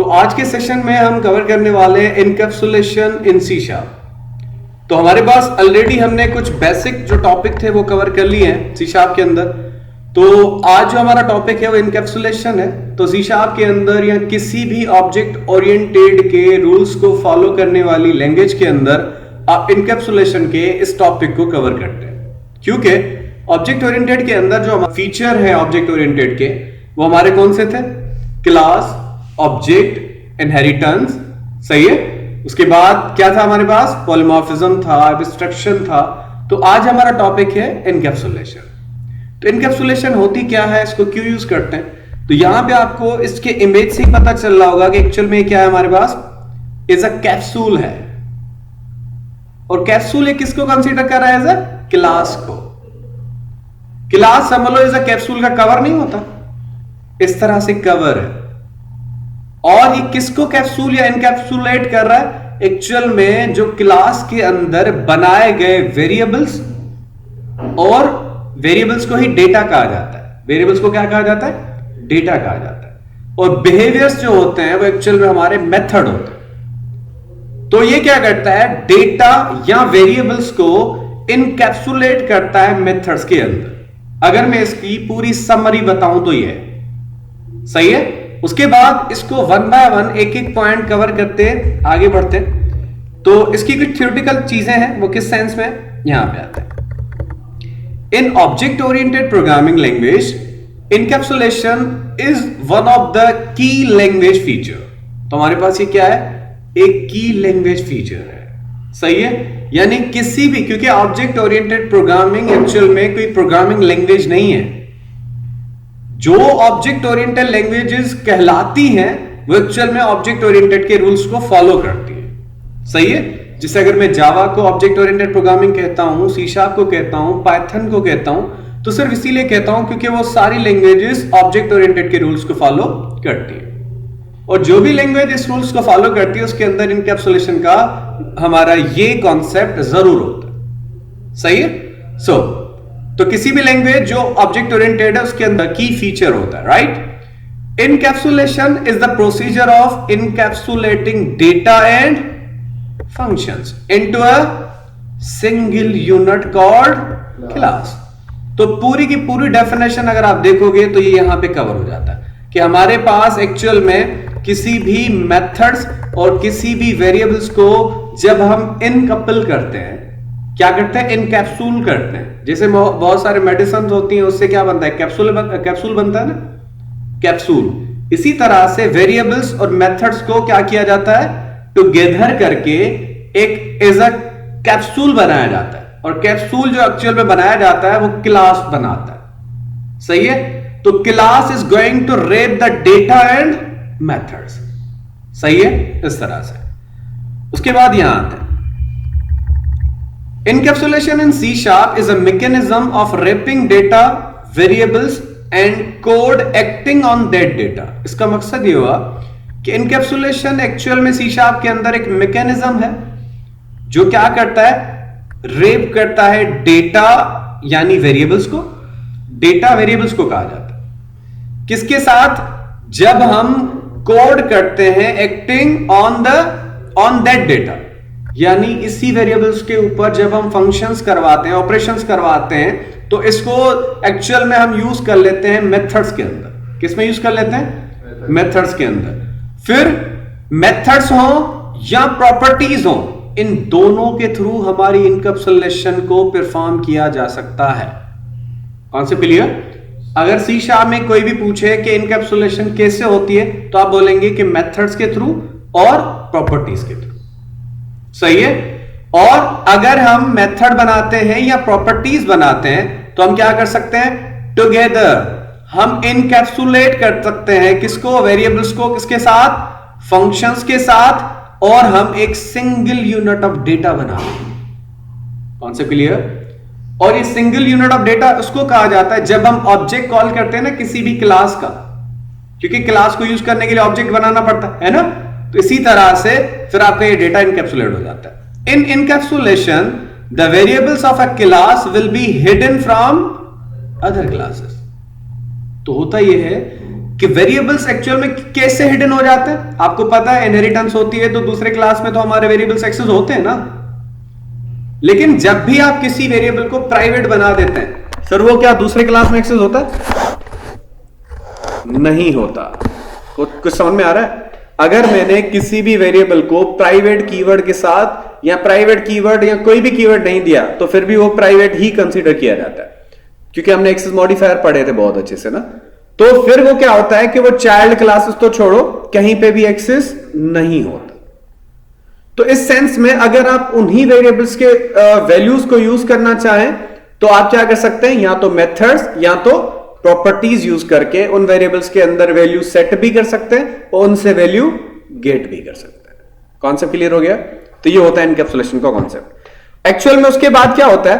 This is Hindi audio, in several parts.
तो आज के सेशन में हम कवर करने वाले हैं इनकैप्सुलेशन इन सी शार्प। तो हमारे पास ऑलरेडी हमने कुछ बेसिक जो टॉपिक थे वो कवर कर लिए हैं सी शार्प के अंदर। तो आज जो हमारा टॉपिक है वो इनकैप्सुलेशन है। तो सी शार्प के अंदर या किसी भी ऑब्जेक्ट ओरिएंटेड के रूल्स को फॉलो करने वाली लैंग्वेज के अंदर आप इनकैप्सुलेशन के इस टॉपिक को कवर करते हैं, क्योंकि ऑब्जेक्ट ओरिएंटेड के अंदर जो फीचर है ऑब्जेक्ट ओरिएंटेड के वो हमारे कौन से थे? क्लास, ऑब्जेक्ट, इनहेरिटेंस, सही है। उसके बाद क्या था हमारे पास? पॉलीमॉर्फिज्म था, एब्स्ट्रैक्शन था। तो आज हमारा टॉपिक है इनकैप्सुलेशन। तो इनकैप्सुलेशन होती क्या है, इसको क्यों यूज करते हैं? तो यहां पे आपको इसके इमेज से ही पता चल रहा होगा कि एक्चुअल में क्या है हमारे पास, इज अ कैप्सूल है। और कैप्सूल ये किसको कंसीडर कर रहा है? एज अ क्लास को। क्लास समझ लो इज अ कैप्सूल का कवर नहीं होता, इस तरह से कवर है। और ये किसको कैप्सूल या इनकैप्सुलेट कर रहा है? एक्चुअल में जो क्लास के अंदर बनाए गए वेरिएबल्स, और वेरिएबल्स को ही डेटा कहा जाता है। वेरिएबल्स को क्या कहा जाता है? डेटा कहा जाता है। और बिहेवियर्स जो होते हैं वो एक्चुअल में हमारे मेथड होते हैं। तो ये क्या करता है? डेटा या वेरिएबल्स को इनकैप्सुलेट करता है मेथड्स के अंदर। अगर मैं इसकी पूरी समरी बताऊं तो ये सही है। उसके बाद इसको वन बाय वन एक एक पॉइंट कवर करते आगे बढ़ते। तो इसकी कुछ थ्योरेटिकल चीजें हैं, वो किस सेंस में यहां पे आते हैं। In object oriented programming language, encapsulation is one of the key language feature. तो हमारे पास ये क्या है? एक की लैंग्वेज फीचर है, सही है। यानी किसी भी, क्योंकि ऑब्जेक्ट ओरिएंटेड प्रोग्रामिंग एक्चुअल में कोई प्रोग्रामिंग लैंग्वेज नहीं है। जो ऑब्जेक्ट ओरिएंटेड लैंग्वेजेस कहलाती हैं वो एक्चुअल में ऑब्जेक्ट ओरिएंटेड के रूल्स को फॉलो करती हैं, सही है। जैसे अगर मैं जावा को ऑब्जेक्ट ओरिएंटेड प्रोग्रामिंग कहता हूं, सी शार्प को कहता हूं, पाइथन को कहता हूं, तो सिर्फ इसीलिए कहता हूं क्योंकि वो सारी लैंग्वेजेस ऑब्जेक्ट ओरिएंटेड के रूल्स को फॉलो करती हैं। और जो भी लैंग्वेज इस रूल्स को फॉलो करती है उसके अंदर इनकैप्सुलेशन का हमारा ये कॉन्सेप्ट जरूर होता है, सही है। तो किसी भी लैंग्वेज जो ऑब्जेक्ट ओरिएंटेड है उसके अंदर की फीचर होता है, right. Encapsulation is the procedure of इनकैप्सुलेटिंग data and functions into a single unit called class. तो पूरी की पूरी डेफिनेशन अगर आप देखोगे तो ये यहां पे कवर हो जाता है कि हमारे पास एक्चुअल में किसी भी मेथड्स और किसी भी वेरिएबल्स को जब हम इनकपल करते हैं, क्या करते हैं? इनकैप्सूल करते हैं। जैसे बहुत सारे मेडिसिन होती हैं, उससे क्या बनता है? कैप्सूल बनता है ना, कैप्सूल। इसी तरह से वेरिएबल्स और मेथड्स को क्या किया जाता है? टुगेदर करके एक एज अ कैप्सूल बनाया जाता है। और कैप्सूल जो एक्चुअल में बनाया जाता है वो क्लास बनाता है, सही है। तो class is going to wrap the data and methods, सही है, इस तरह से। उसके बाद यहां आते हैं, encapsulation in C sharp is a mechanism of wrapping data, variables and code acting on that data. इसका मकसद ये हुआ कि इनकैप्सुलेशन एक्चुअल में सी शार्प के अंदर एक मैकेनिज्म है जो क्या करता है? रेप करता है डेटा यानी वेरिएबल्स को। डेटा वेरिएबल्स को कहा जाता है किसके साथ? जब हम कोड करते हैं एक्टिंग ऑन दैट डेटा, यानी इसी वेरिएबल्स के ऊपर जब हम फंक्शंस करवाते हैं, ऑपरेशंस करवाते हैं, तो इसको एक्चुअल में हम यूज कर लेते हैं मेथड्स के अंदर। किस में यूज कर लेते हैं? मेथड्स के अंदर। फिर मेथड्स हो या प्रॉपर्टीज हो, इन दोनों के थ्रू हमारी इनकैप्सुलेशन को परफॉर्म किया जा सकता है। कौन से क्लियर? अगर सी शार्प में कोई भी पूछे कि इनकैप्सुलेशन कैसे होती है, तो आप बोलेंगे कि मेथड्स के थ्रू और प्रॉपर्टीज के थ्रू, सही है। और अगर हम मेथड बनाते हैं या प्रॉपर्टीज बनाते हैं तो हम क्या कर सकते हैं? टुगेदर हम इनकैप्सुलेट कर सकते हैं किसको? वेरिएबल्स को। किसके साथ? फंक्शंस के साथ। और हम एक सिंगल यूनिट ऑफ डेटा बनाते हैं। कौन से क्लियर? और ये सिंगल यूनिट ऑफ डेटा उसको कहा जाता है जब हम ऑब्जेक्ट कॉल करते हैं ना किसी भी क्लास का, क्योंकि क्लास को यूज करने के लिए ऑब्जेक्ट बनाना पड़ता है ना। तो इसी तरह से फिर आपका ये डेटा इनकैप्सुलेट हो जाता है। In encapsulation the variables of a class will be hidden from other classes. तो होता यह है कि वेरिएबल्स एक्चुअल में कैसे हिडन हो जाते हैं। आपको पता है इनहेरिटेंस होती है तो दूसरे क्लास में तो हमारे वेरिएबल्स एक्सेस होते हैं ना, लेकिन जब भी आप किसी वेरिएबल को प्राइवेट बना देते हैं सर, वो क्या दूसरे क्लास में एक्सेस होता है? नहीं होता। कुछ समझ में आ रहा है? अगर मैंने किसी भी वेरिएबल को प्राइवेट कीवर्ड के साथ या प्राइवेट कीवर्ड या कोई भी कीवर्ड नहीं दिया तो फिर भी वो प्राइवेट ही कंसीडर किया जाता है, क्योंकि हमने एक्सेस मॉडिफायर पढ़े थे बहुत अच्छे से ना। तो फिर वो क्या होता है कि वो चाइल्ड क्लासेस तो छोड़ो, कहीं पे भी एक्सेस नहीं होता। तो इस सेंस में अगर आप उन्हीं वेरिएबल्स के वैल्यूज को यूज करना चाहें तो आप क्या कर सकते हैं, या तो मेथड्स या तो प्रॉपर्टीज यूज करके उन वेरिएबल्स के अंदर वैल्यू सेट भी कर सकते हैं और उनसे वैल्यू गेट भी कर सकते हैं। कॉन्सेप्ट क्लियर हो गया? तो ये होता है एनकैप्सुलेशन का कॉन्सेप्ट। एक्चुअल में उसके बाद क्या होता है,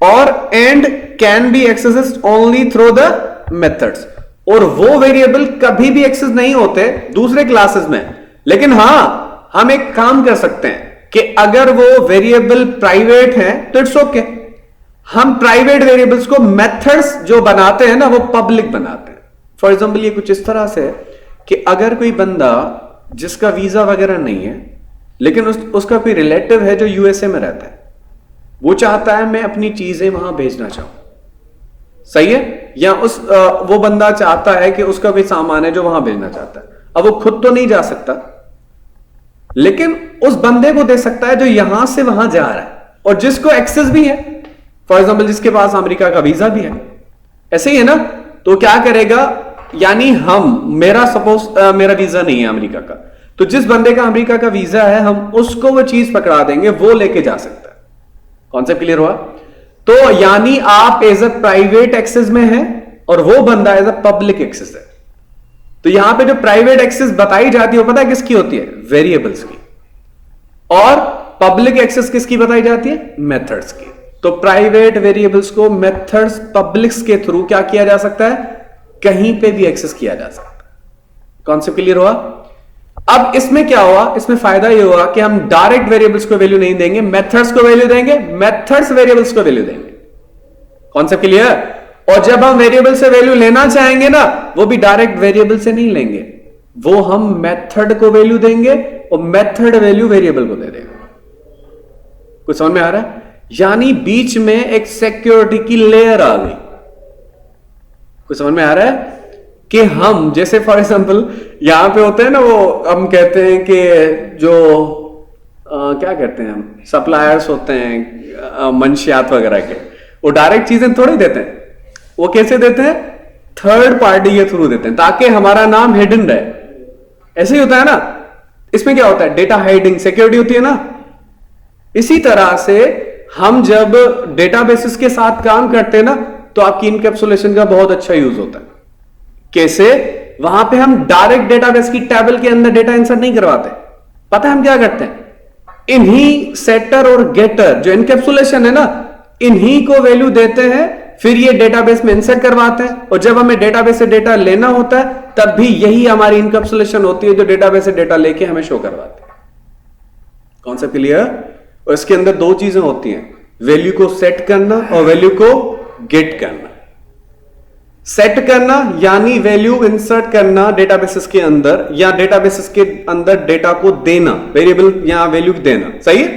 और and can be accessed only through the methods, और वो वेरिएबल कभी भी एक्सेस नहीं होते दूसरे क्लासेस में। लेकिन हां, हम एक काम कर सकते हैं कि अगर वो वेरिएबल प्राइवेट है तो इट्स ओके, हम प्राइवेट वेरिएबल्स को मेथड्स जो बनाते हैं ना वो पब्लिक बनाते हैं। फॉर एग्जांपल ये कुछ इस तरह से है कि अगर कोई बंदा जिसका वीजा वगैरह नहीं है लेकिन उसका कोई रिलेटिव है जो यूएसए में रहता है, वो चाहता है मैं अपनी चीजें वहां भेजना चाहूं, सही है, या वो बंदा चाहता है कि उसका कोई सामान है जो वहां भेजना चाहता है। अब वो खुद तो नहीं जा सकता, लेकिन उस बंदे को दे सकता है जो यहां से वहां जा रहा है और जिसको एक्सेस भी है। फॉर एग्जाम्पल जिसके पास अमेरिका का वीजा भी है, ऐसे ही है ना। तो क्या करेगा, यानी मेरा वीजा नहीं है अमेरिका का, तो जिस बंदे का अमेरिका का वीजा है हम उसको वो चीज पकड़ा देंगे, वो लेके जा सकता है। कॉन्सेप्ट क्लियर हुआ? तो यानी आप एज अ प्राइवेट एक्सेस में हैं और वो बंदा एज अ पब्लिक एक्सेस है। तो यहां पे जो प्राइवेट एक्सेस बताई जाती है वो पता है किसकी होती है? वेरिएबल्स की। और पब्लिक एक्सेस किसकी बताई जाती है? मेथड्स की। तो प्राइवेट वेरिएबल्स को मेथड्स पब्लिक्स के थ्रू क्या किया जा सकता है? कहीं पे भी एक्सेस किया जा सकता है। कॉन्सेप्ट क्लियर हुआ? अब इसमें क्या हुआ, इसमें फायदा यह हुआ कि हम डायरेक्ट वेरिएबल्स को वैल्यू नहीं देंगे, मेथड्स को वैल्यू देंगे, मेथड्स वेरिएबल्स को वैल्यू देंगे। Concept clear? और जब हम वेरिएबल से वैल्यू लेना चाहेंगे ना, वो भी डायरेक्ट वेरिएबल से नहीं लेंगे, वो हम मेथड को वैल्यू देंगे और मेथड वैल्यू वेरिएबल को दे देंगे। कुछ समझ में आ रहा है? यानी बीच में एक सिक्योरिटी की लेयर आ गई। कुछ समझ में आ रहा है कि हम जैसे फॉर एग्जांपल यहां पे होते हैं ना, वो हम कहते हैं कि जो क्या कहते हैं हम, सप्लायर्स होते हैं मंशियात वगैरह के, वो डायरेक्ट चीजें थोड़ी देते हैं। वो कैसे देते हैं? थर्ड पार्टी के थ्रू देते हैं ताकि हमारा नाम हिडन रहे। ऐसे ही होता है ना। इसमें क्या होता है? डेटा हाइडिंग सिक्योरिटी होती है ना। इसी तरह से हम जब डेटाबेसेस के साथ काम करते हैं ना, तो आपकी इनकैप्सुलेशन का बहुत अच्छा यूज होता है। कैसे? वहां पे हम डायरेक्ट डेटाबेस की टेबल के अंदर डेटा इंसर्ट नहीं करवाते। पता है हम क्या करते हैं? इन्हीं सेटर और गेटर जो इनकैप्सुलेशन है ना, इन्हीं को वैल्यू देते हैं, फिर ये डेटाबेस में इंसर्ट करवाते हैं, और जब हमें डेटाबेस से डेटा लेना होता है तब भी यही हमारी इनकैप्सुलेशन होती है जो डेटाबेस से डेटा लेके हमें शो करवाते हैं। Concept clear? और इसके अंदर दो चीजें होती हैं, वैल्यू को सेट करना और वैल्यू को गेट करना। सेट करना यानी वैल्यू इंसर्ट करना डेटाबेसेस के अंदर, या डेटाबेसेस के अंदर डेटा को देना, वेरिएबल या वैल्यू देना, सही है।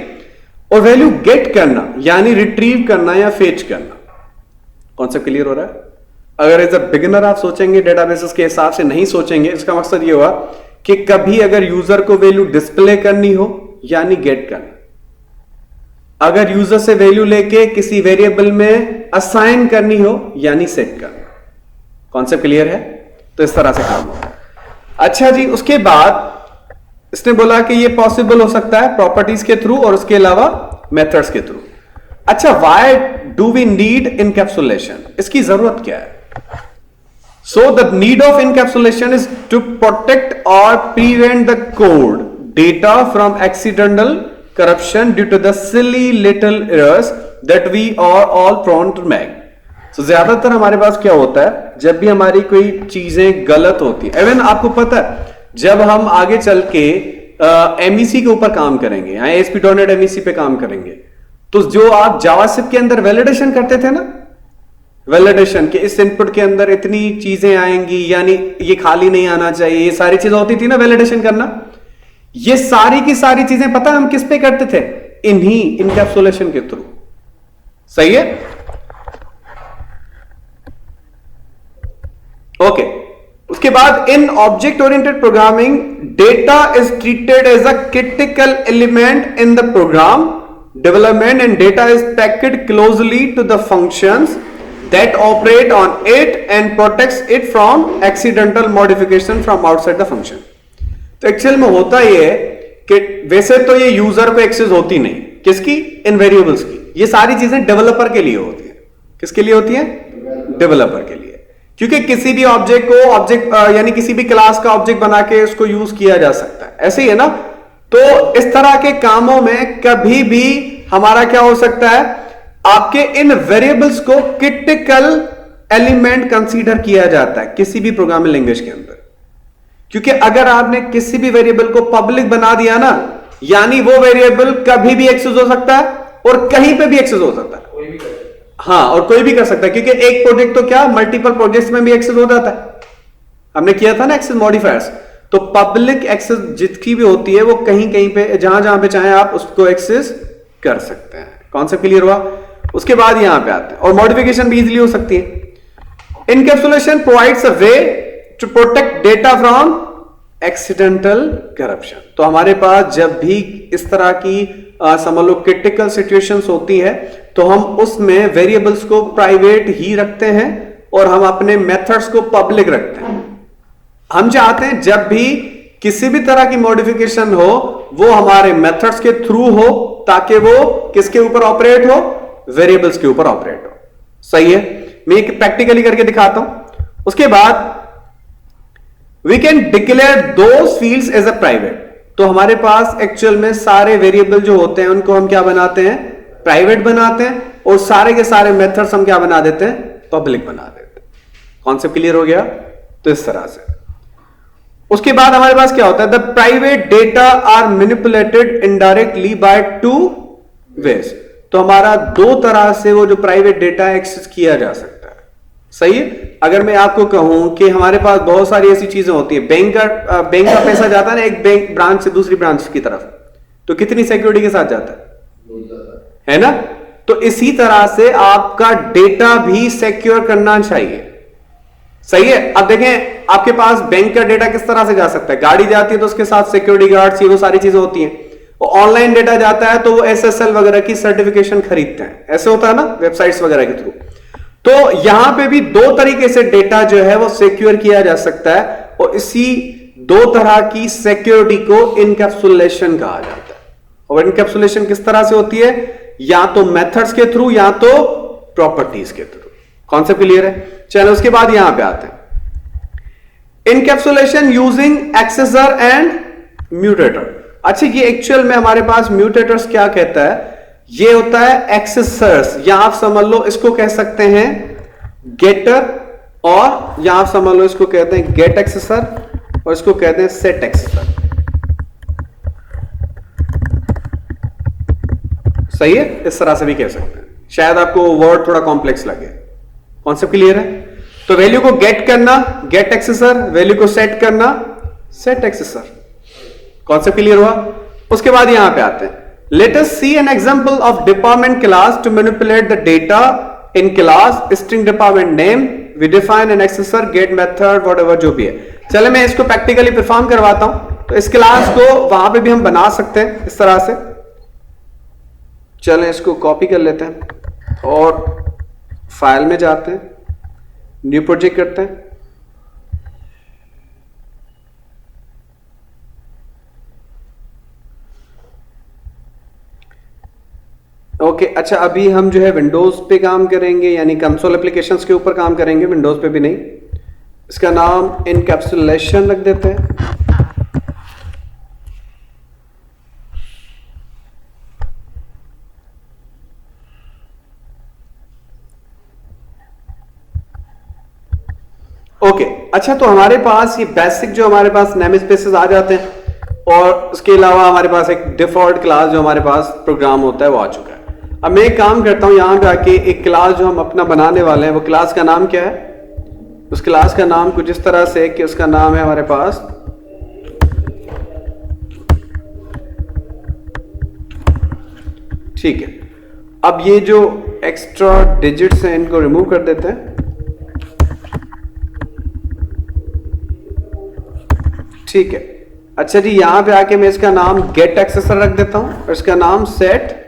और वैल्यू गेट करना यानी रिट्रीव करना या फेच करना। कॉन्सेप्ट क्लियर हो रहा है? अगर एज अ बिगिनर आप सोचेंगे डेटाबेसेस के हिसाब से नहीं सोचेंगे, इसका मकसद यह हुआ कि कभी अगर यूजर को वैल्यू डिस्प्ले करनी हो यानी गेट करना, अगर यूजर से वैल्यू लेके किसी वेरिएबल में असाइन करनी हो यानी सेट करना। कॉन्सेप्ट क्लियर है? तो इस तरह से काम होगा। अच्छा जी, उसके बाद इसने बोला कि ये पॉसिबल हो सकता है प्रॉपर्टीज के थ्रू और उसके अलावा मेथड्स के थ्रू। अच्छा, why do we need encapsulation? इसकी जरूरत क्या है? So the need of encapsulation is to protect और prevent the code data from accidental corruption due to the silly little errors that we are all prone to make. So ज्यादातर हमारे पास क्या होता है, जब भी हमारी कोई चीजें गलत होती है, इवन आपको पता है जब हम आगे चल के एमईसी के ऊपर काम करेंगे या ASP.NET MEC पे काम करेंगे, तो जो आप जावास्क्रिप्ट के अंदर वैलिडेशन करते थे ना, वैलिडेशन के इस इनपुट के अंदर इतनी चीजें आएंगी, यानी ये खाली नहीं आना चाहिए, ये सारी चीजें होती थी ना वैलिडेशन करना। ये सारी की सारी चीजें पता हम किस पे करते थे? इन्हीं इनकैप्सुलेशन के थ्रू। सही है? ओके। उसके बाद in object oriented programming data is treated as a critical element in the program development and data is packed closely to the functions that operate on it and protects it from accidental modification from outside the function। तो एक्चुअल में होता ये है कि वैसे तो ये यूजर को एक्सेस होती नहीं, किसकी? इन वेरिएबल्स की। ये सारी चीजें डेवलपर के लिए होती है। किसके लिए होती है? डेवलपर के लिए। क्योंकि किसी भी ऑब्जेक्ट को यानी किसी भी क्लास का ऑब्जेक्ट बना के उसको यूज किया जा सकता है, ऐसे ही है ना। तो इस तरह के कामों में कभी भी हमारा क्या हो सकता है? आपके इन वेरिएबल्स को क्रिटिकल एलिमेंट कंसीडर किया जाता है किसी भी प्रोग्रामिंग लैंग्वेज के अंदर। क्योंकि अगर आपने किसी भी वेरिएबल को पब्लिक बना दिया ना, यानी वो वेरिएबल कभी भी एक्सेस हो सकता है और कहीं पे भी एक्सेस हो सकता है। कोई भी कर सकता है। हाँ, और कोई भी कर सकता है, क्योंकि एक प्रोजेक्ट तो क्या मल्टीपल प्रोजेक्ट्स में भी एक्सेस हो जाता है। हमने किया था ना एक्सेस मॉडिफायर्स। तो पब्लिक एक्सेस जितनी भी होती है वो कहीं कहीं पे जहां जहां पे चाहे आप उसको एक्सेस कर सकते हैं। कॉन्सेप्ट क्लियर हुआ? उसके बाद यहां पे आते हैं, और मॉडिफिकेशन भी इजीली हो सकती है। Encapsulation provides a way to protect data from accidental corruption. तो हमारे पास जब भी इस तरह की समझ लो क्रिटिकल सिचुएशंस होती है तो हम उसमें वेरिएबल्स को प्राइवेट ही रखते हैं और हम अपने मेथड्स को पब्लिक रखते हैं। हम चाहते हैं जब भी किसी भी तरह की मॉडिफिकेशन हो वो हमारे मेथड्स के थ्रू हो, ताकि वो किसके ऊपर ऑपरेट हो? वेरिएबल्स के ऊपर ऑपरेट हो। सही है? मैं एक प्रैक्टिकली करके दिखाता हूं। उसके बाद we can declare those fields as a private. तो हमारे पास एक्चुअल में सारे वेरिएबल जो होते हैं उनको हम क्या बनाते हैं? प्राइवेट बनाते हैं, और सारे के सारे मेथड्स हम क्या बना देते हैं? पब्लिक बना देते हैं। कॉन्सेप्ट क्लियर हो गया? तो इस तरह से उसके बाद हमारे पास क्या होता है? The private data are manipulated indirectly by two ways. तो हमारा दो तरह से वो जो प्राइवेट डेटा एक्सेस किया जा सकता है। सही है? अगर मैं आपको कहूं कि हमारे पास बहुत सारी ऐसी चीजें होती है, बैंक का पैसा जाता है ना एक बैंक ब्रांच से दूसरी ब्रांच की तरफ, तो कितनी सिक्योरिटी के साथ जाता है ना? तो इसी तरह से आपका डेटा भी सिक्योर करना चाहिए। सही है? अब देखें आपके पास बैंक का डेटा किस तरह से जा सकता है? गाड़ी जाती है तो उसके साथ सिक्योरिटी गार्ड्स, वो सारी चीजें होती हैं। वो ऑनलाइन डेटा जाता है तो वो SSL वगैरह की सर्टिफिकेशन खरीदते हैं, ऐसे होता है ना वेबसाइट्स वगैरह के थ्रू। तो यहां पे भी दो तरीके से डेटा जो है वो सिक्योर किया जा सकता है, और इसी दो तरह की सिक्योरिटी को इनकैप्सुलेशन कहा जाता है। और इनकैप्सुलेशन किस तरह से होती है? या तो मेथड्स के थ्रू या तो प्रॉपर्टीज के थ्रू। कॉन्सेप्ट क्लियर है? चलो उसके बाद यहां पे आते हैं इनकैप्सुलेशन यूजिंग एक्सेसर एंड म्यूटेटर। अच्छा, ये एक्चुअल में हमारे पास म्यूटेटर्स क्या कहता है? ये होता है एक्सेसर्स, या आप समझ लो इसको कह सकते हैं गेटर, और या आप समझ लो इसको कहते हैं गेट एक्सेसर, और इसको कहते हैं सेट एक्सेसर। सही है? इस तरह से भी कह सकते हैं। शायद आपको वर्ड थोड़ा कॉम्प्लेक्स लगे। कॉन्सेप्ट क्लियर है? तो वैल्यू को गेट करना गेट एक्सेसर, वैल्यू को सेट करना सेट एक्सेसर। कॉन्सेप्ट क्लियर हुआ? उसके बाद यहां पे आते हैं, let us see an example of department class to manipulate the data in class string department name, we define an accessor get method whatever जो भी है। चले मैं इसको प्रैक्टिकली परफॉर्म करवाता हूं। तो इस क्लास को वहां पे भी हम बना सकते हैं इस तरह से। चलें इसको कॉपी कर लेते हैं और फाइल में जाते हैं, न्यू प्रोजेक्ट करते हैं। ओके, अच्छा अभी हम जो है विंडोज पे काम करेंगे, यानी कंसोल एप्लीकेशंस के ऊपर काम करेंगे, विंडोज पे भी नहीं। इसका नाम इनकैप्सुलेशन रख देते हैं। ओके, अच्छा तो हमारे पास ये बेसिक जो हमारे पास नेम स्पेसेस आ जाते हैं, और उसके अलावा हमारे पास एक डिफॉल्ट क्लास जो हमारे पास प्रोग्राम होता है वो आ चुका है। अब मैं एक काम करता हूं, यहां पे आके एक क्लास जो हम अपना बनाने वाले हैं वो क्लास का नाम क्या है? उस क्लास का नाम कुछ इस तरह से कि उसका नाम है हमारे पास ठीक है। अब ये जो एक्स्ट्रा डिजिट्स हैं इनको रिमूव कर देते हैं। ठीक है, अच्छा जी, यहां पे आके मैं इसका नाम गेट एक्सेसर रख देता हूं और इसका नाम सेट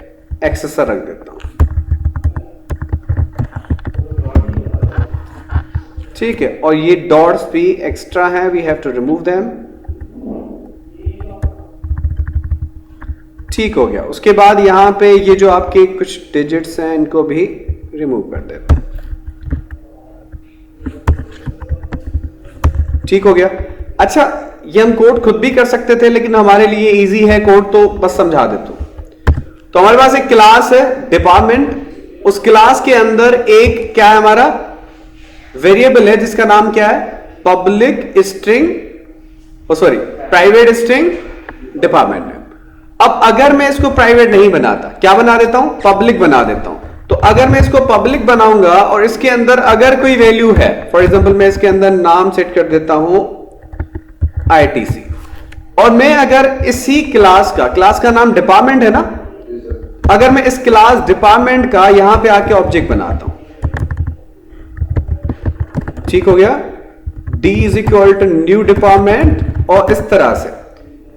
एक्सेसर रख देता हूं। ठीक है, और ये डॉट्स भी एक्स्ट्रा हैं, we have to remove them. ठीक हो गया। उसके बाद यहां पे ये जो आपके कुछ डिजिट्स हैं इनको भी रिमूव कर देते हैं। ठीक हो गया। अच्छा, ये हम कोड खुद भी कर सकते थे लेकिन हमारे लिए इजी है कोड, तो बस समझा देता हूं। तो हमारे पास एक क्लास है डिपार्टमेंट, उस क्लास के अंदर एक क्या है हमारा वेरिएबल है जिसका नाम क्या है public string, sorry private string department name. अब अगर मैं इसको प्राइवेट नहीं बनाता, क्या बना देता हूं? पब्लिक बना देता हूं। तो अगर मैं इसको पब्लिक बनाऊंगा और इसके अंदर अगर कोई वैल्यू है, फॉर एग्जांपल मैं इसके अंदर नाम सेट कर देता हूं ITC, और मैं अगर इसी क्लास का नाम डिपार्टमेंट है ना, अगर मैं इस क्लास डिपार्टमेंट का यहां पे आके ऑब्जेक्ट बनाता हूं, ठीक हो गया, D is equal to new department, और इस तरह से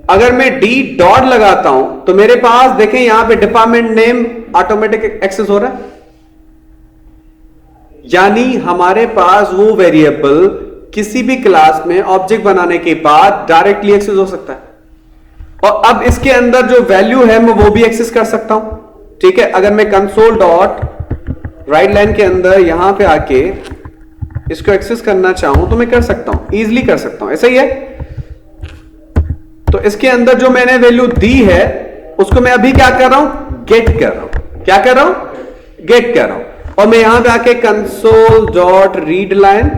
अगर मैं D डॉट लगाता हूं तो मेरे पास देखें यहां पे डिपार्टमेंट नेम ऑटोमेटिक एक्सेस हो रहा है, यानी हमारे पास वो वेरिएबल किसी भी क्लास में ऑब्जेक्ट बनाने के बाद डायरेक्टली एक्सेस हो सकता है। और अब इसके अंदर जो वैल्यू है मैं वो भी एक्सेस कर सकता हूं। ठीक है, अगर मैं कंसोल डॉट राइट लाइन के अंदर यहां पे आके इसको एक्सेस करना चाहूं तो मैं कर सकता हूं, इजीली कर सकता हूं, ऐसा ही है। तो इसके अंदर जो मैंने वैल्यू दी है उसको मैं अभी क्या कर रहा हूं? गेट कर रहा हूं। क्या कर रहा हूं? गेट कर रहा हूं। और मैं यहां पे आके कंसोल डॉट रीड लाइन,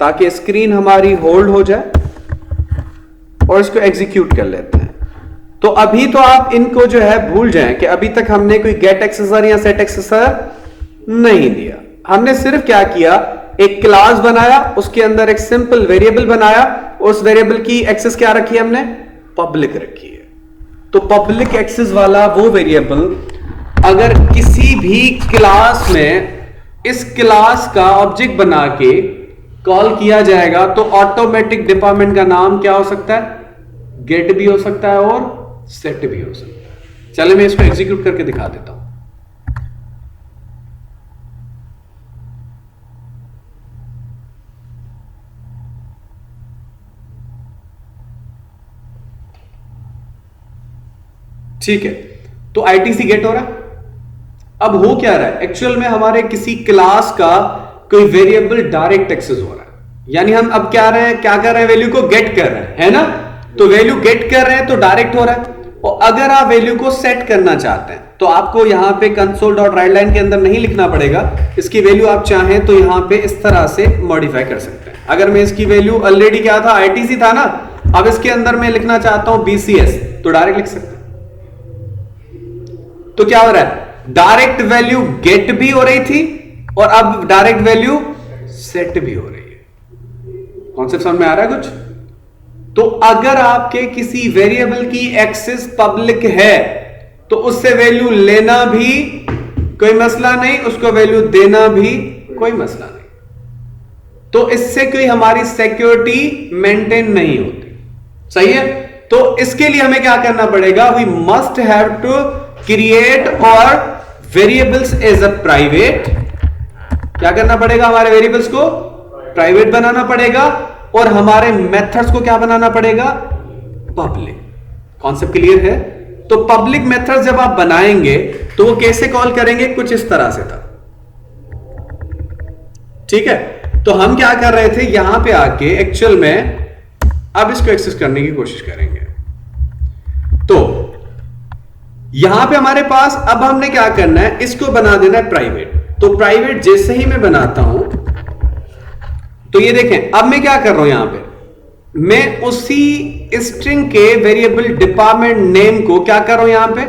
ताकि स्क्रीन हमारी होल्ड हो जाए, और इसको एग्जीक्यूट कर लेते हैं। तो अभी तो आप इनको जो है भूल जाएं कि अभी तक हमने कोई गेट एक्सेसर या सेट एक्सेसर नहीं दिया। हमने सिर्फ क्या किया, एक क्लास बनाया, उसके अंदर एक सिंपल वेरिएबल बनाया, उस वेरिएबल की एक्सेस क्या रखी है हमने? पब्लिक रखी है। तो पब्लिक एक्सेस वाला वो वेरिएबल अगर किसी भी क्लास में इस क्लास का ऑब्जेक्ट बना के कॉल किया जाएगा तो ऑटोमेटिक डिपार्टमेंट का नाम क्या हो सकता है? गेट भी हो सकता है और सेट भी हो सकता है। चलिए मैं इसको एग्जीक्यूट करके दिखा देता हूं। ठीक है, तो ITC गेट हो रहा है। अब हो क्या रहा है, एक्चुअल में हमारे किसी क्लास का कोई वेरिएबल डायरेक्ट एक्सेस हो रहा है, यानी हम अब क्या कर रहे हैं, वैल्यू को गेट कर रहे हैं, है ना। तो वैल्यू गेट कर रहे हैं तो डायरेक्ट हो रहा है। और अगर आप वैल्यू को सेट करना चाहते हैं तो आपको यहां पे कंसोल डॉट राइट लाइन के अंदर नहीं लिखना पड़ेगा, इसकी वैल्यू आप चाहें तो यहां पे इस तरह से मॉडिफाई कर सकते हैं। अगर मैं इसकी वैल्यू ऑलरेडी क्या था, ITC था ना, अब इसके अंदर मैं लिखना चाहता हूं BCS, तो डायरेक्ट लिख सकते हैं। तो क्या हो रहा है, डायरेक्ट वैल्यू गेट भी हो रही थी और अब डायरेक्ट वैल्यू सेट भी हो रही है। कॉन्सेप्ट समझ में आ रहा है कुछ? तो अगर आपके किसी वेरिएबल की एक्सेस पब्लिक है तो उससे वैल्यू लेना भी कोई मसला नहीं, उसको वैल्यू देना भी कोई मसला नहीं। तो इससे कोई हमारी सिक्योरिटी मेंटेन नहीं होती, सही है। तो इसके लिए हमें क्या करना पड़ेगा, we must have to create और वेरिएबल्स एज अ प्राइवेट। क्या करना पड़ेगा, हमारे वेरिएबल्स को प्राइवेट बनाना पड़ेगा और हमारे मेथड्स को क्या बनाना पड़ेगा, पब्लिक। कॉन्सेप्ट क्लियर है? तो पब्लिक मेथड्स जब आप बनाएंगे तो वो कैसे कॉल करेंगे, कुछ इस तरह से था। ठीक है, तो हम क्या कर रहे थे, यहां पे आके एक्चुअल में अब इसको एक्सेस करने की कोशिश करेंगे। तो यहां पे हमारे पास अब हमने क्या करना है, इसको बना देना है प्राइवेट। तो प्राइवेट जैसे ही मैं बनाता हूं तो ये देखें, अब मैं क्या कर रहा हूं, यहां पे मैं उसी स्ट्रिंग के वेरिएबल डिपार्टमेंट नेम को क्या कर रहा हूं, यहां पे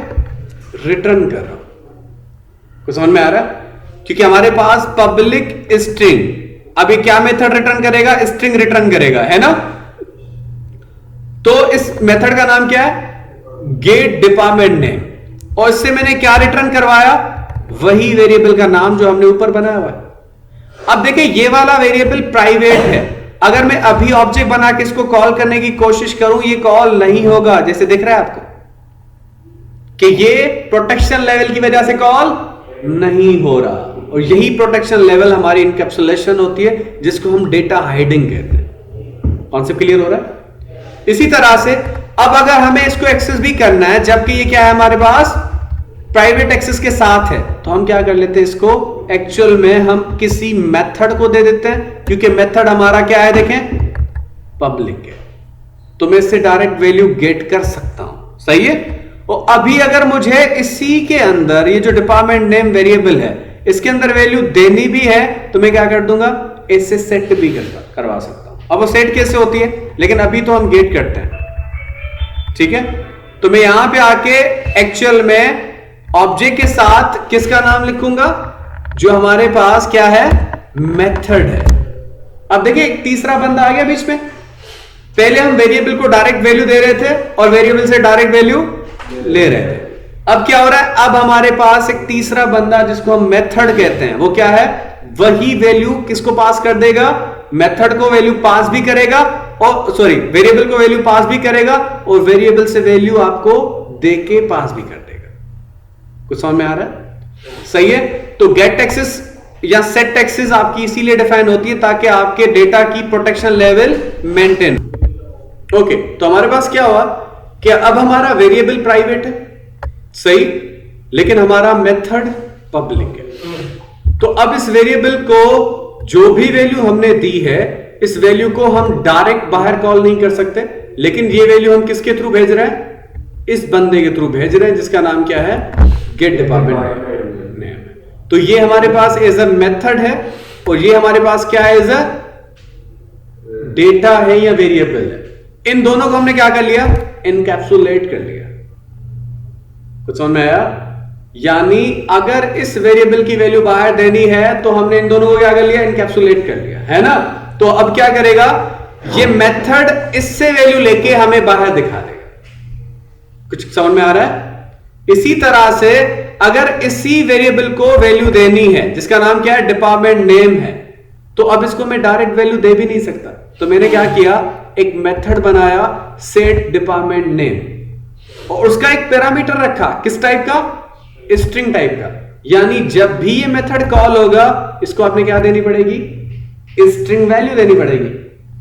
रिटर्न कर रहा हूं। कुछ समझ में आ रहा है? क्योंकि हमारे पास पब्लिक स्ट्रिंग, अभी क्या मेथड रिटर्न करेगा? स्ट्रिंग रिटर्न करेगा, है ना? तो इस मेथड का नाम क्या है? Get department name. और इससे मैंने क्या रिटर्न करवाया? वही वेरिएबल का नाम जो हमने ऊपर बनाया हुआ है। अब देखिए ये वाला वेरिएबल प्राइवेट है, अगर मैं अभी ऑब्जेक्ट बना के इसको कॉल करने की कोशिश करूं, ये कॉल नहीं होगा। जैसे दिख रहा है आपको कि ये प्रोटेक्शन लेवल की वजह से कॉल नहीं हो रहा, और यही प्रोटेक्शन लेवल हमारी इनकैप्सुलेशन होती है, जिसको हम डेटा हाइडिंग कहते हैं। कॉन्सेप्ट क्लियर हो रहा है? इसी तरह से अब अगर हमें इसको एक्सेस भी करना है, जबकि ये क्या है हमारे पास प्राइवेट एक्सेस के साथ है, तो हम क्या कर लेते हैं, इसको एक्चुअल में हम किसी मेथड को दे देते हैं, क्योंकि मेथड हमारा क्या है, देखें पब्लिक है, तो मैं इससे डायरेक्ट वैल्यू गेट कर सकता हूं। सही है? और अभी अगर मुझे इसी के अंदर ये जो डिपार्टमेंट नेम वेरिएबल है, इसके अंदर वैल्यू देनी भी है, तो मैं क्या कर दूंगा, इससे सेट भी करवा सकता हूं। अब वो सेट कैसे होती है, लेकिन अभी तो हम गेट करते हैं। ठीक है? तो मैं यहां पे आके एक्चुअल में ऑब्जेक्ट के साथ किसका नाम लिखूंगा, जो हमारे पास क्या है, मेथड है। अब देखिए एक तीसरा बंदा आ गया बीच में। पहले हम वेरिएबल को डायरेक्ट वैल्यू दे रहे थे और वेरिएबल से डायरेक्ट वैल्यू ले रहे थे। अब क्या हो रहा है, अब हमारे पास एक तीसरा बंदा जिसको हम मेथड कहते हैं, वो क्या है, वही वैल्यू किसको पास कर देगा, मेथड को वैल्यू पास भी करेगा, और सॉरी वेरिएबल को वैल्यू पास भी करेगा, और वेरिएबल से वैल्यू आपको देके पास भी कर देगा। कुछ समझ में आ रहा है? सही है? तो गेट एक्सेस या सेट एक्सेस आपकी इसीलिए डिफाइन होती है ताकि आपके डेटा की प्रोटेक्शन लेवल मेंटेन। ओके, तो हमारे पास क्या हुआ कि अब हमारा वेरिएबल प्राइवेट है, सही, लेकिन हमारा मेथड पब्लिक है। तो अब इस वेरिएबल को जो भी वैल्यू हमने दी है, इस वैल्यू को हम डायरेक्ट बाहर कॉल नहीं कर सकते, लेकिन ये वैल्यू हम किसके थ्रू भेज रहे हैं, इस बंदे के थ्रू भेज रहे हैं, जिसका नाम क्या है, गेट डिपार्टमेंट नेम। तो ये हमारे पास एज अ मेथड है, और ये हमारे पास क्या है, एज अ डेटा है या वेरिएबल है। इन दोनों को हमने क्या कर लिया, इनकैप्सुलेट कर लिया। कुछ समझ में आया? यानी अगर इस वेरिएबल की वैल्यू बाहर देनी है, तो हमने इन दोनों को क्या कर लिया, इनकैप्सुलेट कर लिया, है ना? तो अब क्या करेगा, ये मेथड इससे वैल्यू लेके हमें बाहर दिखा देगा। कुछ समझ में आ रहा है? इसी तरह से अगर इसी वेरिएबल को वैल्यू देनी है, जिसका नाम क्या है, डिपार्टमेंट नेम है, तो अब इसको मैं डायरेक्ट वैल्यू दे भी नहीं सकता। तो मैंने क्या किया, एक मेथड बनाया सेट डिपार्टमेंट नेम, और उसका एक पैरामीटर रखा, किस टाइप का, स्ट्रिंग टाइप का। यानी जब भी ये मेथड कॉल होगा, इसको आपने क्या देनी पड़ेगी, स्ट्रिंग वैल्यू देनी पड़ेगी।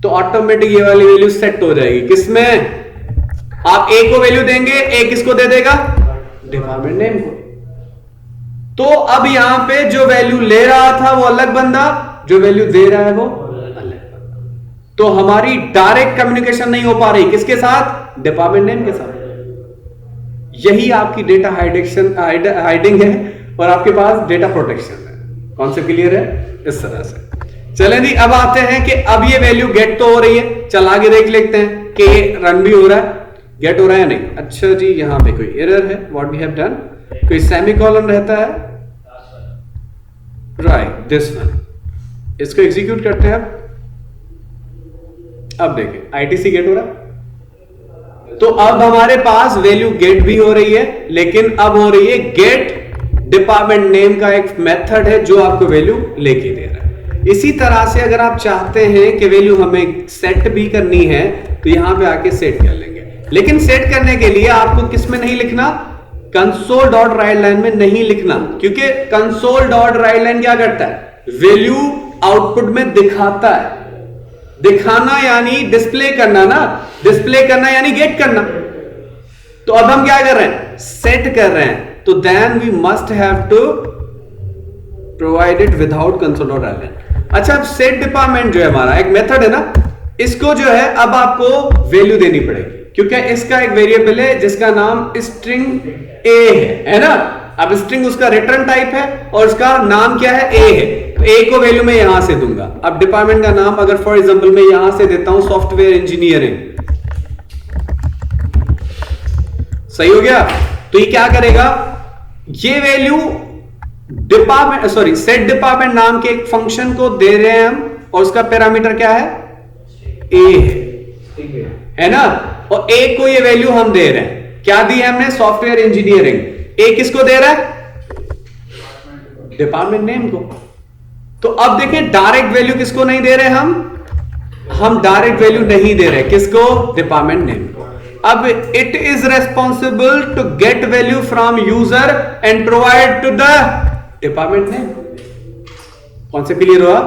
तो ऑटोमेटिक ये वाली वैल्यू सेट हो जाएगी। किसमें, आप ए को वैल्यू देंगे, ए किसको दे देगा, डिपार्टमेंट नेम को। तो अब यहां पे जो वैल्यू ले रहा था वो अलग बंदा, जो वैल्यू दे रहा है वो अलग बंदा। तो हमारी डायरेक्ट कम्युनिकेशन नहीं हो पा रही, किसके साथ, डिपार्टमेंट नेम के साथ। यही आपकी डेटा हाइडिंग है, और आपके पास डेटा प्रोटेक्शन है। कॉन्सेप्ट क्लियर है? इस तरह से चलें जी। अब आते हैं कि अब ये वैल्यू गेट तो हो रही है, चल आगे देख लेते हैं कि रन भी हो रहा है, गेट हो रहा है नहीं। अच्छा जी, यहां पे कोई एरर है, व्हाट वी हैव डन, कोई सेमीकोलन रहता है, राइट, दिस वन। इसको एग्जीक्यूट करते हैं। अब देखें आईटीसी गेट हो रहा है। तो अब हमारे पास वैल्यू गेट भी हो रही है, लेकिन अब हो रही है गेट डिपार्टमेंट नेम का एक मेथड है जो आपको वैल्यू लेके दे रहा है। इसी तरह से अगर आप चाहते हैं कि वैल्यू हमें सेट भी करनी है, तो यहां पे आके सेट कर लेंगे। लेकिन सेट करने के लिए आपको किस में नहीं लिखना, कंसोल डॉट राइट लाइन में नहीं लिखना, क्योंकि कंसोल डॉट राइट लाइन क्या करता है, वैल्यू आउटपुट में दिखाता है। दिखाना यानी डिस्प्ले करना ना, डिस्प्ले करना यानी गेट करना। तो अब हम क्या कर रहे हैं, सेट कर रहे हैं। तो then we must have to provide it without console dot write line. अच्छा, अब सेट डिपार्टमेंट जो है हमारा एक मेथड है ना, इसको जो है अब आपको वैल्यू देनी पड़ेगी, क्योंकि इसका एक वेरिएबल है जिसका नाम स्ट्रिंग ए है ना। अब स्ट्रिंग उसका रिटर्न टाइप है और उसका नाम क्या है, ए है। तो ए को वैल्यू मैं यहां से दूंगा। अब डिपार्टमेंट का नाम अगर फॉर एग्जांपल मैं यहां से देता हूं सॉफ्टवेयर इंजीनियरिंग, सही हो गया। तो ये क्या करेगा, ये वैल्यू डिपार्टमेंट सेट डिपार्टमेंट नाम के एक फंक्शन को दे रहे हैं हम, और उसका पैरामीटर क्या है? ए है ना। और ए को ये वैल्यू हम दे रहे हैं, क्या दी है हमने? Software engineering. ए किसको दे रहा है? डिपार्टमेंट नेम को। तो अब देखें डायरेक्ट वैल्यू किसको नहीं दे रहे हम डायरेक्ट वैल्यू नहीं दे रहे, किसको? डिपार्टमेंट नेम को। अब it is responsible to get value from user and provide to the department name. कौन से क्लियर हुआ?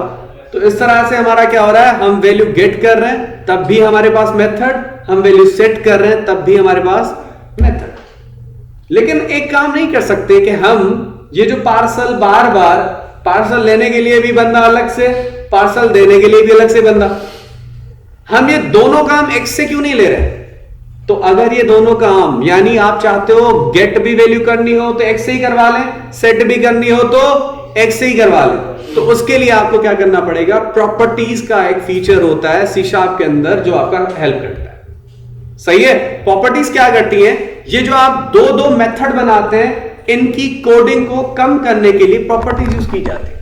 तो इस तरह से हमारा क्या हो रहा है, हम वैल्यू गेट कर रहे हैं तब भी हमारे पास मेथड, हम वैल्यू सेट कर रहे हैं तब भी हमारे पास मेथड। लेकिन एक काम नहीं कर सकते कि हम ये जो पार्सल बार बार पार्सल लेने के लिए भी बंदा अलग से, पार्सल देने के लिए भी अलग से बंदा, हम ये दोनों काम एक से क्यों नहीं ले रहे? तो अगर ये दोनों काम, यानी आप चाहते हो गेट भी वैल्यू करनी हो तो एक से ही करवा लें, सेट भी करनी हो तो एक से ही करवा लें, तो उसके लिए आपको क्या करना पड़ेगा? प्रॉपर्टीज का एक फीचर होता है C# के अंदर जो आपका हेल्प करता है। सही है। प्रॉपर्टीज क्या करती है? ये जो आप दो मेथड बनाते हैं, इनकी कोडिंग को कम करने के लिए प्रॉपर्टीज यूज की जाती है।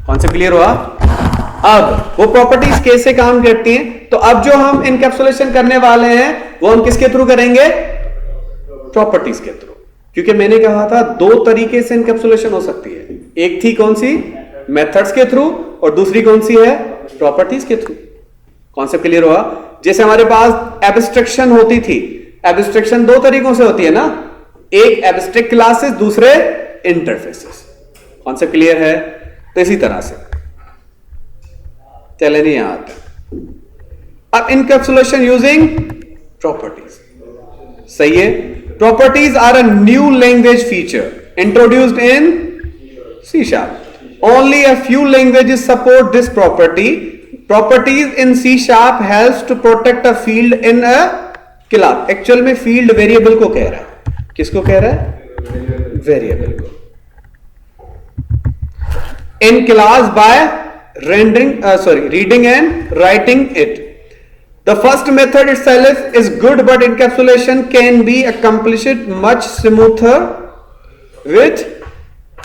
कौन सा क्लियर हुआ? अब वो प्रॉपर्टीज कैसे काम करती हैं? तो अब जो हम इनकैप्सुलेशन करने वाले हैं वो हम किसके थ्रू करेंगे? प्रॉपर्टीज के थ्रू। क्योंकि मैंने कहा था दो तरीके से इनकैप्सुलेशन हो सकती है, एक थी कौन सी? मेथड्स के थ्रू, और दूसरी कौन सी है? प्रॉपर्टीज के थ्रू। कॉन्सेप्ट क्लियर हुआ? जैसे हमारे पास एब्स्ट्रैक्शन होती थी, एब्स्ट्रैक्शन दो तरीकों से होती है ना, एक एब्स्ट्रैक्ट क्लासेस, दूसरे इंटरफेसेस। कॉन्सेप्ट क्लियर है? तो इसी तरह से चले नहीं यहां आता। अब इनकैप्सुलेशन यूजिंग प्रॉपर्टीज, सही है। Properties are a new language feature introduced in C#. Only a few languages support this property. Properties in C# helps to protect a field in a class. Actual में फील्ड वेरिएबल को कह रहा है, किसको कह रहा है? वेरिएबल को। In class by reading and writing it. The first method itself is good, but encapsulation can be accomplished much smoother with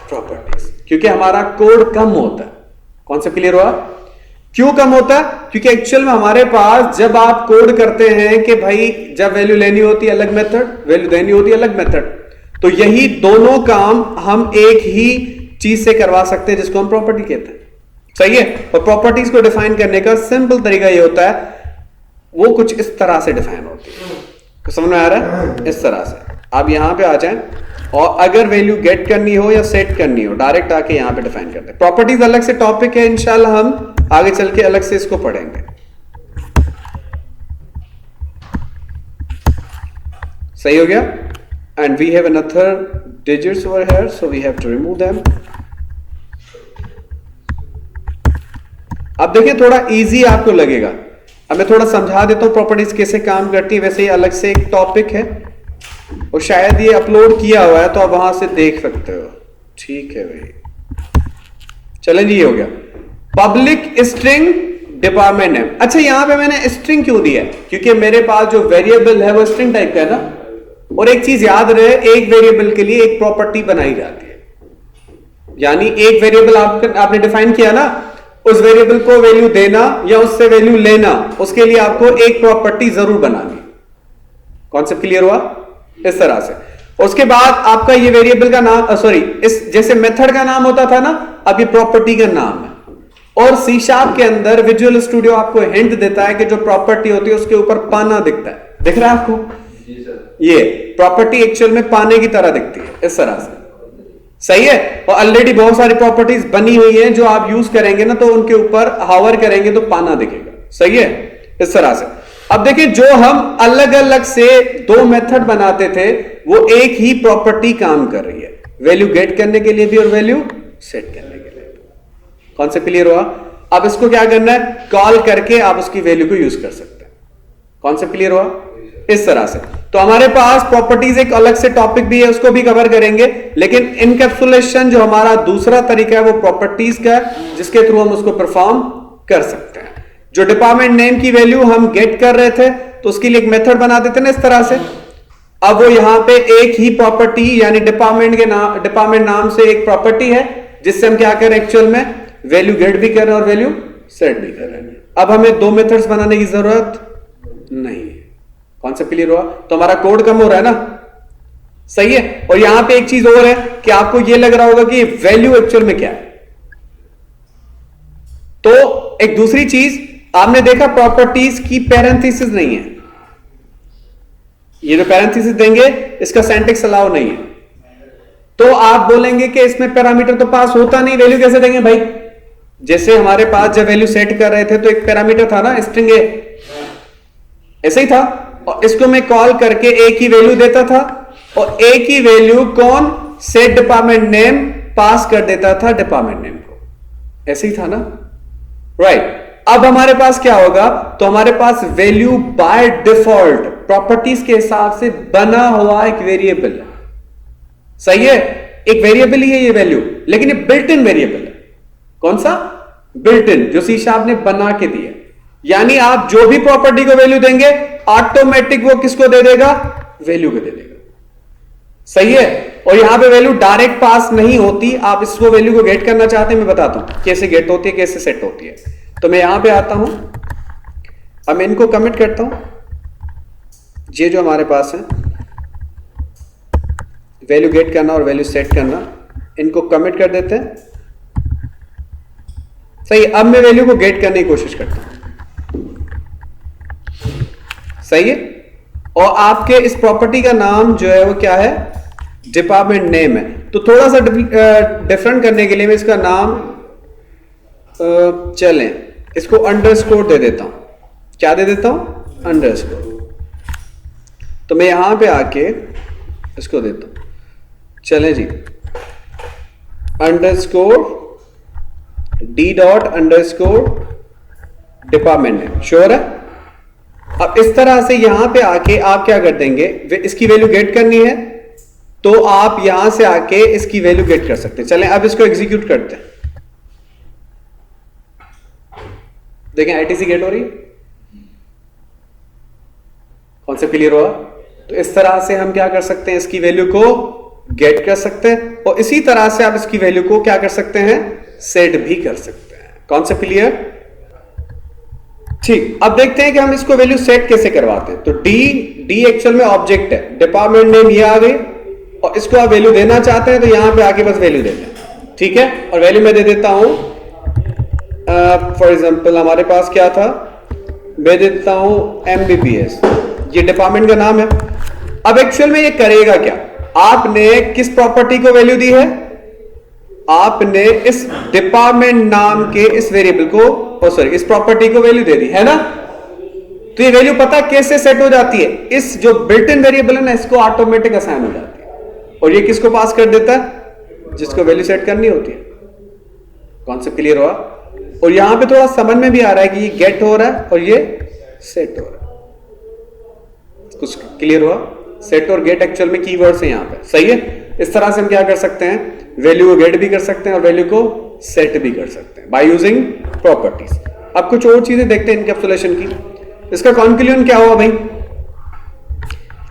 properties. क्योंकि हमारा कोड कम होता है। कॉन्सेप्ट क्लियर हुआ? क्यों कम होता है? क्योंकि एक्चुअल में हमारे पास जब आप कोड करते हैं कि भाई जब वैल्यू लेनी होती है अलग मेथड, वैल्यू देनी होती है अलग मेथड, तो यही दोनों काम हम एक ही चीज से करवा सकते हैं जिसको हम प्रॉपर्टी कहते हैं। सही है। और प्रॉपर्टीज को डिफाइन करने का सिंपल तरीका ये होता है, वो कुछ इस तरह से डिफाइन होती है। तो समझ में आ रहा है? इस तरह से आप यहां पे आ जाएं, और अगर वैल्यू गेट करनी हो या सेट करनी हो, डायरेक्ट आके यहां पे डिफाइन करते हैं। प्रॉपर्टीज अलग से टॉपिक है, इंशाल्लाह हम आगे चल के अलग से इसको पढ़ेंगे। सही हो गया? And we have another digits over here, so we have to remove them. अब देखिए थोड़ा इजी आपको लगेगा। अब मैं थोड़ा समझा देता हूं प्रॉपर्टीज कैसे काम करती है। वैसे ही अलग से एक टॉपिक है और शायद ये अपलोड किया हुआ है, तो आप वहां से देख सकते हो। ठीक है भाई, चलें जी, ये हो गया। Public string department name. अच्छा, यहां पे मैंने स्ट्रिंग क्यों दिया है? क्योंकि मेरे पास जो वेरिएबल है वो स्ट्रिंग टाइप का है ना। और एक चीज याद रहे, एक वेरिएबल के लिए एक प्रॉपर्टी बनाई जाती है। यानी एक वेरिएबल आपने डिफाइन किया ना, उस वेरिएबल को वैल्यू देना या उससे वैल्यू लेना, उसके लिए आपको एक प्रॉपर्टी जरूर बनानी। कॉन्सेप्ट क्लियर हुआ? इस तरह से। उसके बाद आपका ये वेरिएबल का नाम, इस जैसे मेथड का नाम होता था ना, अब ये प्रॉपर्टी का नाम है। और C# के अंदर विजुअल स्टूडियो आपको हिंट देता है कि जो प्रॉपर्टी होती है उसके ऊपर पाना दिखता है। दिख रहा है आपको? जी सर। ये प्रॉपर्टी एक्चुअल में पाने की तरह दिखती है, इस तरह से। सही है। और ऑलरेडी बहुत सारी प्रॉपर्टीज बनी हुई हैं जो आप यूज करेंगे ना, तो उनके ऊपर हावर करेंगे तो पाना दिखेगा। सही है, इस तरह से। अब देखिए, जो हम अलग अलग से दो मेथड बनाते थे, वो एक ही प्रॉपर्टी काम कर रही है, वैल्यू गेट करने के लिए भी और वैल्यू सेट करने के लिए। कॉन्सेप्ट क्लियर हुआ? अब इसको क्या करना है? कॉल करके आप उसकी वैल्यू को यूज कर सकते हैं। कॉन्सेप्ट क्लियर हुआ? इस तरह से। तो हमारे पास प्रॉपर्टीज एक अलग से टॉपिक भी है, उसको भी कवर करेंगे। लेकिन इनकैप्सुलेशन जो हमारा दूसरा तरीका है वो प्रॉपर्टीज का है, जिसके थ्रू हम उसको परफॉर्म कर सकते हैं। जो डिपार्टमेंट नेम की वैल्यू हम गेट कर रहे थे, तो उसके लिए एक मेथड बना देते ना इस तरह से। अब वो यहां पे एक ही प्रॉपर्टी यानी डिपार्टमेंट नाम से एक प्रॉपर्टी है जिससे हम क्या कर रहे हैं एक्चुअल में वैल्यू गेट भी कर रहे हैं और वैल्यू सेट भी कर रहे हैं। अब हमें दो मेथड्स बनाने की जरूरत नहीं है। कॉन्सेप्ट क्लियर हुआ? तो हमारा कोड कम हो रहा है ना, सही है। और यहां पे एक चीज और है कि आपको यह लग रहा होगा कि वैल्यू एक्चुअल में क्या है। तो एक दूसरी चीज आपने देखा, प्रॉपर्टीज की पैरेंथेसिस नहीं है। ये जो पैरेंथेसिस देंगे इसका सिंटैक्स अलाउ नहीं है। तो आप बोलेंगे कि इसमें पैरामीटर तो पास होता नहीं, वैल्यू कैसे देंगे भाई? जैसे हमारे पास जब वैल्यू सेट कर रहे थे तो एक पैरामीटर था ना, स्ट्रिंग ए, ऐसे ही था। और इसको मैं कॉल करके एक ही वैल्यू देता था और एक ही वैल्यू कौन सेट डिपार्टमेंट नेम पास कर देता था डिपार्टमेंट नेम को, ऐसे ही था ना, राइट। अब हमारे पास क्या होगा, तो हमारे पास वैल्यू बाय डिफॉल्ट प्रॉपर्टीज के हिसाब से बना हुआ एक वेरिएबल है, सही है। एक वेरिएबल ही है ये वैल्यू, लेकिन ये बिल्ट इन वेरिएबल है। कौन सा? बिल्ट इन, जो सी शार्प ने बना के दिया। यानी आप जो भी प्रॉपर्टी को वैल्यू देंगे ऑटोमेटिक वो किसको दे देगा? वैल्यू को दे देगा, सही है। और यहां पे वैल्यू डायरेक्ट पास नहीं होती, आप इसको वैल्यू को गेट करना चाहते हैं, मैं बताता हूं कैसे गेट होती है, कैसे सेट होती है। तो मैं यहां पे आता हूं, अब मैं इनको कमिट करता हूं, ये जो हमारे पास है वैल्यू गेट करना और वैल्यू सेट करना, इनको कमिट कर देते हैं, सही। अब मैं वैल्यू को गेट करने की कोशिश करता हूं, सही है। और आपके इस प्रॉपर्टी का नाम जो है वो क्या है? डिपार्टमेंट नेम है। तो थोड़ा सा डिफरेंट करने के लिए मैं इसका नाम चलें इसको अंडरस्कोर दे देता हूं। क्या दे देता हूं? अंडरस्कोर। तो मैं यहां पे आके इसको देता हूं, चलें जी, underscore D dot underscore department name, sure है। अब इस तरह से यहां पे आके आप क्या कर देंगे, इसकी वैल्यू गेट करनी है तो आप यहां से आके इसकी वैल्यू गेट कर सकते हैं। चलें अब इसको एग्जीक्यूट करते हैं, देखें आईटीसी गेट हो रही है। कॉन्सेप्ट क्लियर हुआ? तो इस तरह से हम क्या कर सकते हैं, इसकी वैल्यू को गेट कर सकते हैं और इसी तरह से आप इसकी वैल्यू को क्या कर सकते हैं, सेट भी कर सकते हैं। Concept clear? ठीक। अब देखते हैं कि हम इसको वैल्यू सेट कैसे करवाते हैं। तो डी एक्चुअल में ऑब्जेक्ट है, डिपार्टमेंट नेम ये आ गई और इसको आप वैल्यू देना चाहते हैं तो यहां पे आके बस वैल्यू देते हैं, ठीक है। और वैल्यू मैं दे देता हूं, फॉर एग्जांपल हमारे पास क्या था, मैं दे देता हूं MBPS, ये डिपार्टमेंट का नाम है। अब एक्चुअल में ये करेगा क्या, आपने किस प्रॉपर्टी को वैल्यू दी है, आपने इस डिपार्टमेंट नाम के इस वेरिएबल को, सॉरी इस प्रॉपर्टी को वैल्यू दे दी है ना। तो ये वैल्यू पता कैसे सेट हो जाती है, इस जो बिल्ट इन वेरिएबल है ना इसको ऑटोमेटिक असाइन हो जाती है और ये किसको पास कर देता है, जिसको वैल्यू सेट करनी होती है। कॉन्सेप्ट क्लियर हुआ? और यहां पे थोड़ा समझ में भी आ रहा है कि ये गेट हो रहा है और ये सेट हो रहा है। कुछ क्लियर हुआ? सेट और गेट एक्चुअल में कीवर्ड्स हैं यहां पे, सही है। इस तरह से हम क्या कर सकते हैं, वैल्यू को गेट भी कर सकते हैं और वैल्यू को सेट भी कर सकते हैं बाय यूजिंग प्रॉपर्टीज। अब कुछ और चीजें देखते हैं इनकैप्सुलेशन की। इसका कॉन्क्लूजन क्या हुआ भाई?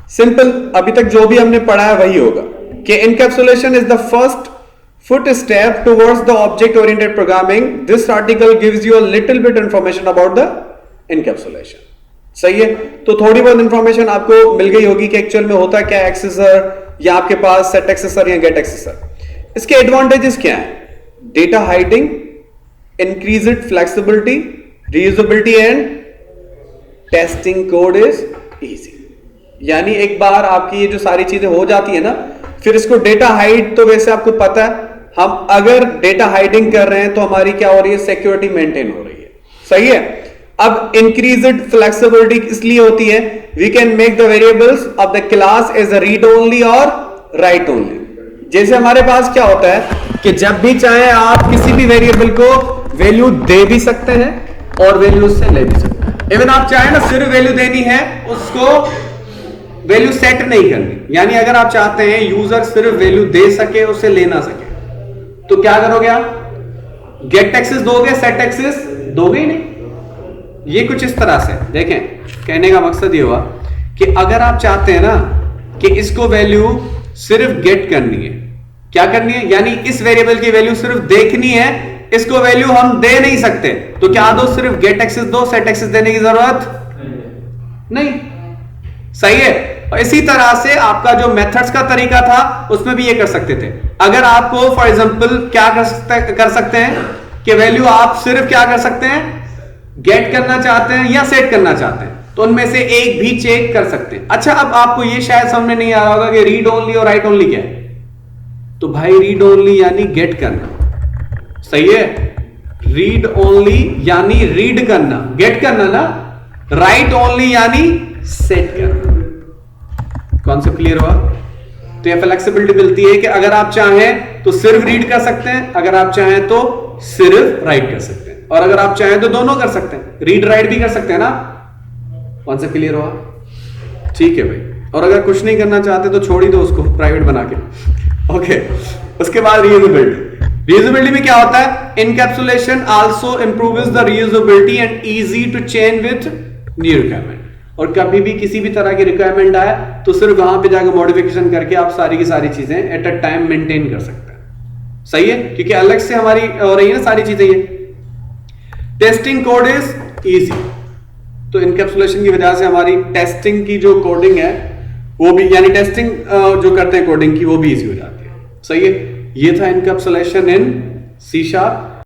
सिंपल, अभी तक जो भी हमने पढ़ा है वही होगा कि encapsulation is the first footstep towards the object oriented programming. This article gives you a little bit information about the encapsulation. सही है। तो थोड़ी बहुत इंफॉर्मेशन आपको मिल गई होगी कि एक्चुअल में होता क्या है एक्सेसर या आपके पास सेट एक्सेसर या गेट एक्सेसर। इसके एडवांटेजेस क्या है? Data hiding, increased flexibility, reusability and testing code is easy. यानी एक बार आपकी ये जो सारी चीजें हो जाती है ना, फिर इसको डेटा हाइड, तो वैसे आपको पता है हम अगर डेटा हाइडिंग कर रहे हैं तो हमारी क्या हो रही है, सिक्योरिटी मेंटेन हो रही है, सही है। अब इंक्रीज्ड फ्लेक्सिबिलिटी इसलिए होती है, we can make the variables of the class as a read only और राइट ओनली। जैसे हमारे पास क्या होता है कि जब भी चाहे आप किसी भी वेरिएबल को वैल्यू दे भी सकते हैं और वैल्यू उससे ले भी सकते हैं। इवन आप चाहे ना सिर्फ वैल्यू देनी है, उसको वैल्यू सेट नहीं करनी। यानी अगर आप चाहते हैं यूजर सिर्फ वैल्यू दे सके, उसे ले ना सके, तो क्या करोगे आप? गेट एक्सेस दोगे, सेट एक्सेस दोगे ही नहीं। ये कुछ इस तरह से देखें, कहने का मकसद ये हुआ कि अगर आप चाहते हैं ना कि इसको वैल्यू सिर्फ गेट करनी है। क्या करनी है? यानी इस वेरिएबल की वैल्यू सिर्फ देखनी है, इसको वैल्यू हम दे नहीं सकते। तो क्या दो? सिर्फ गेट एक्सेस दो, सेट एक्सेस देने की जरूरत नहीं। सही है। और इसी तरह से आपका जो मेथड्स का तरीका था उसमें भी ये कर सकते थे। अगर आपको फॉर एग्जांपल क्या कर सकते हैं कि वैल्यू आप सिर्फ क्या कर सकते हैं, गेट करना चाहते हैं या सेट करना चाहते हैं, तो उनमें से एक भी चेक कर सकते हैं। अच्छा, अब आपको ये शायद समझ में नहीं आ रहा होगा कि रीड ओनली और राइट ओनली क्या है। तो भाई रीड ओनली यानी गेट करना, सही है। रीड ओनली यानी रीड करना, गेट करना ना। राइट ओनली यानी सेट करना। कॉन्सेप्ट क्लियर हुआ? तो ये फ्लेक्सिबिलिटी मिलती है कि अगर आप चाहें तो सिर्फ रीड कर सकते हैं, अगर आप चाहें तो सिर्फ राइट कर सकते हैं, और अगर आप चाहें तो दोनों कर सकते हैं, रीड राइट भी कर सकते हैं ना। कॉन्सेप्ट क्लियर हुआ? ठीक है भाई। और अगर कुछ नहीं करना चाहते तो छोड़ ही दो उसको, प्राइवेट बना के। ओके। उसके बाद रीयूजेबिलिटी। रीयूजेबिलिटी में क्या होता है? Encapsulation also improves the reusability and easy to change with new requirement. और कभी भी किसी भी तरह की रिक्वायरमेंट आए तो सिर्फ वहां पे जाकर मॉडिफिकेशन करके आप सारी की सारी चीजें एट अ टाइम मेंटेन कर सकते हैं। सही है, क्योंकि अलग से हमारी हो रही है ना सारी चीजें। ये टेस्टिंग कोड इज इजी। तो इनकैप्सुलेशन की वजह से हमारी टेस्टिंग की जो कोडिंग है वो भी, यानी टेस्टिंग जो करते हैं कोडिंग की, वो भी इजी हो जाती है। सही है। ये था इनकैप्सुलेशन इन C#।